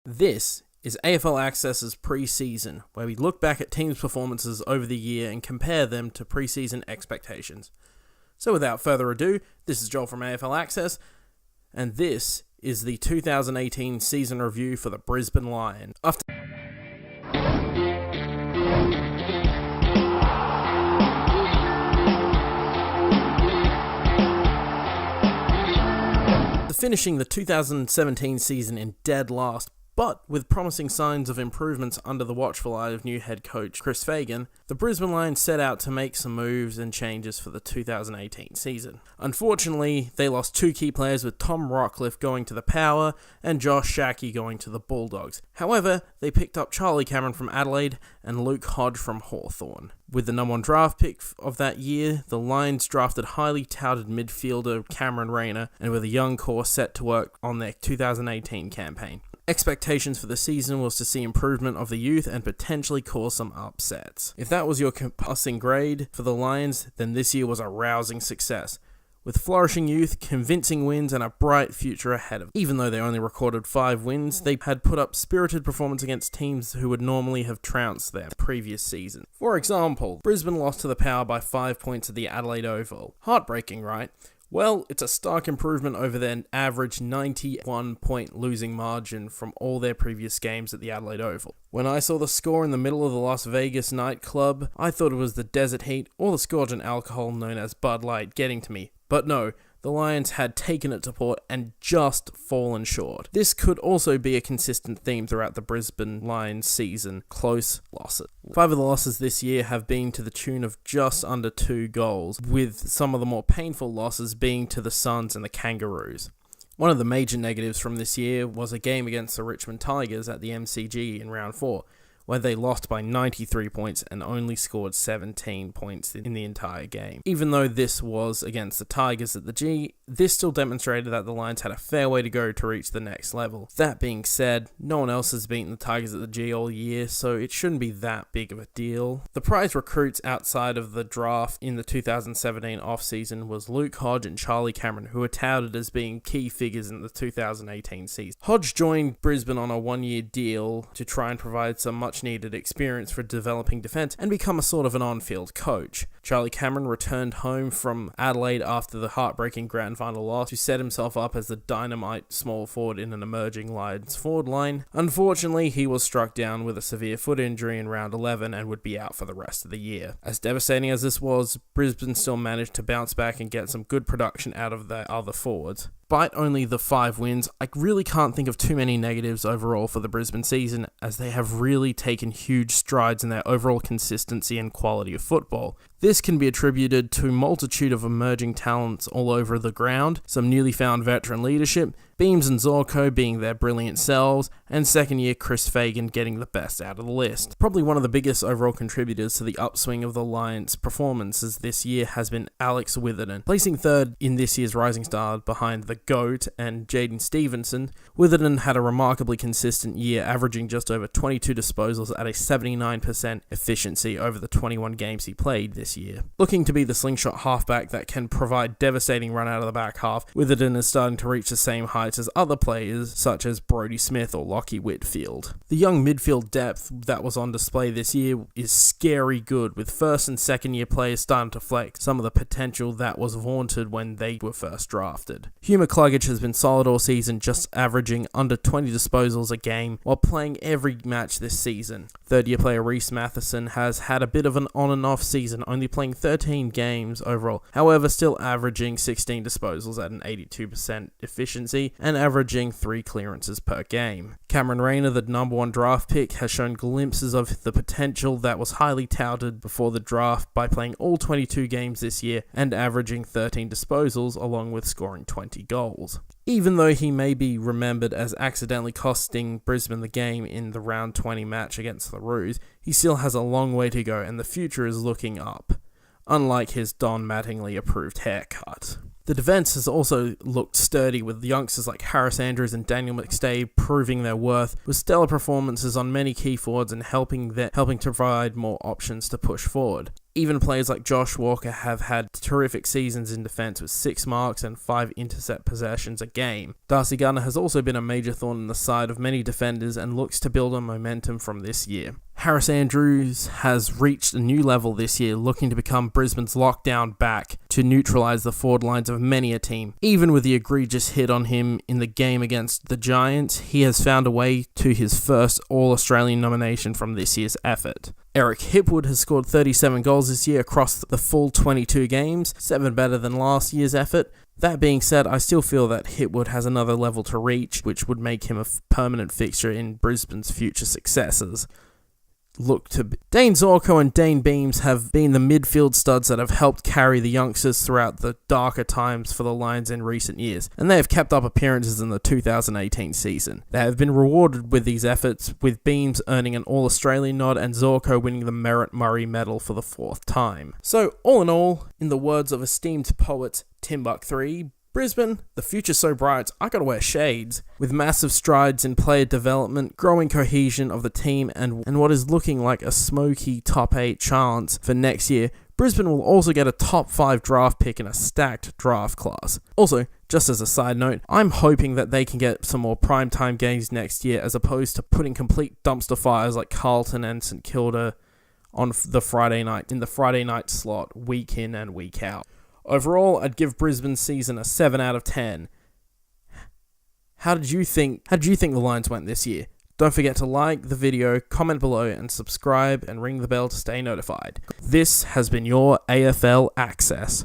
This is AFL Access's pre-season, where we look back at teams' performances over the year and compare them to pre-season expectations. So without further ado, this is Joel from AFL Access, and this is the 2018 season review for the Brisbane Lions. After finishing the 2017 season in dead last, but with promising signs of improvements under the watchful eye of new head coach Chris Fagan, the Brisbane Lions set out to make some moves and changes for the 2018 season. Unfortunately, they lost two key players, with Tom Rockcliffe going to the Power and Josh Shackey going to the Bulldogs. However, they picked up Charlie Cameron from Adelaide and Luke Hodge from Hawthorn. With the number one draft pick of that year, the Lions drafted highly touted midfielder Cameron Rayner, and with a young core set to work on their 2018 campaign. Expectations for the season was to see improvement of the youth and potentially cause some upsets. If that was your passing grade for the Lions, then this year was a rousing success, with flourishing youth, convincing wins, and a bright future ahead of them. Even though they only recorded 5 wins, they had put up spirited performance against teams who would normally have trounced their previous season. For example, Brisbane lost to the Power by 5 points at the Adelaide Oval. Heartbreaking, right? Well, it's a stark improvement over their average 91-point losing margin from all their previous games at the Adelaide Oval. When I saw the score in the middle of the Las Vegas nightclub, I thought it was the desert heat or the scorching alcohol known as Bud Light getting to me. But no, the Lions had taken it to port and just fallen short. This could also be a consistent theme throughout the Brisbane Lions season: close losses. 5 of the losses this year have been to the tune of just under 2 goals, with some of the more painful losses being to the Suns and the Kangaroos. One of the major negatives from this year was a game against the Richmond Tigers at the MCG in round 4, where they lost by 93 points and only scored 17 points in the entire game. Even though this was against the Tigers at the G, this still demonstrated that the Lions had a fair way to go to reach the next level. That being said, no one else has beaten the Tigers at the G all year, so it shouldn't be that big of a deal. The prize recruits outside of the draft in the 2017 offseason was Luke Hodge and Charlie Cameron, who were touted as being key figures in the 2018 season. Hodge joined Brisbane on a 1-year deal to try and provide some much needed experience for developing defence and become a sort of an on-field coach. Charlie Cameron returned home from Adelaide after the heartbreaking grand final loss to set himself up as the dynamite small forward in an emerging Lions forward line. Unfortunately, he was struck down with a severe foot injury in round 11 and would be out for the rest of the year. As devastating as this was, Brisbane still managed to bounce back and get some good production out of their other forwards. Despite only the 5 wins, I really can't think of too many negatives overall for the Brisbane season, as they have really taken huge strides in their overall consistency and quality of football. This can be attributed to a multitude of emerging talents all over the ground, some newly found veteran leadership, Beams and Zorko being their brilliant selves, and second-year Chris Fagan getting the best out of the list. Probably one of the biggest overall contributors to the upswing of the Lions' performances this year has been Alex Witherden. Placing third in this year's Rising Star behind the GOAT and Jaden Stevenson, Witherden had a remarkably consistent year, averaging just over 22 disposals at a 79% efficiency over the 21 games he played this year. Looking to be the slingshot halfback that can provide devastating run out of the back half, Witherden is starting to reach the same heights as other players such as Brodie Smith or Lockie Whitfield. The young midfield depth that was on display this year is scary good, with first and second year players starting to flex some of the potential that was vaunted when they were first drafted. Hugh McCluggage has been solid all season, just averaging under 20 disposals a game while playing every match this season. Third year player Reece Matheson has had a bit of an on and off season, only playing 13 games overall, however still averaging 16 disposals at an 82% efficiency and averaging 3 clearances per game. Cameron Rayner, the number 1 draft pick, has shown glimpses of the potential that was highly touted before the draft by playing all 22 games this year and averaging 13 disposals along with scoring 20 goals. Even though he may be remembered as accidentally costing Brisbane the game in the round 20 match against the Roos, he still has a long way to go and the future is looking up, unlike his Don Mattingly approved haircut. The defence has also looked sturdy, with youngsters like Harris Andrews and Daniel McStay proving their worth, with stellar performances on many key forwards and helping to provide more options to push forward. Even players like Josh Walker have had terrific seasons in defence with 6 marks and 5 intercept possessions a game. Darcy Gardner has also been a major thorn in the side of many defenders and looks to build on momentum from this year. Harris Andrews has reached a new level this year, looking to become Brisbane's lockdown back to neutralise the forward lines of many a team. Even with the egregious hit on him in the game against the Giants, he has found a way to his first All-Australian nomination from this year's effort. Eric Hipwood has scored 37 goals this year across the full 22 games, 7 better than last year's effort. That being said, I still feel that Hipwood has another level to reach, which would make him a permanent fixture in Brisbane's future successes. Dane Zorko and Dane Beams have been the midfield studs that have helped carry the youngsters throughout the darker times for the Lions in recent years, and they have kept up appearances in the 2018 season. They have been rewarded with these efforts, with Beams earning an All-Australian nod and Zorko winning the Merritt Murray Medal for the 4th time. So, all in all, in the words of esteemed poet Timbuk3, Brisbane, the future's so bright, I gotta wear shades. With massive strides in player development, growing cohesion of the team, and what is looking like a smoky top 8 chance for next year, Brisbane will also get a top 5 draft pick in a stacked draft class. Also, just as a side note, I'm hoping that they can get some more primetime games next year as opposed to putting complete dumpster fires like Carlton and St Kilda on the Friday night slot, week in and week out. Overall, I'd give Brisbane's season a 7 out of 10. How did you think the Lions went this year? Don't forget to like the video, comment below, and subscribe and ring the bell to stay notified. This has been your AFL Access.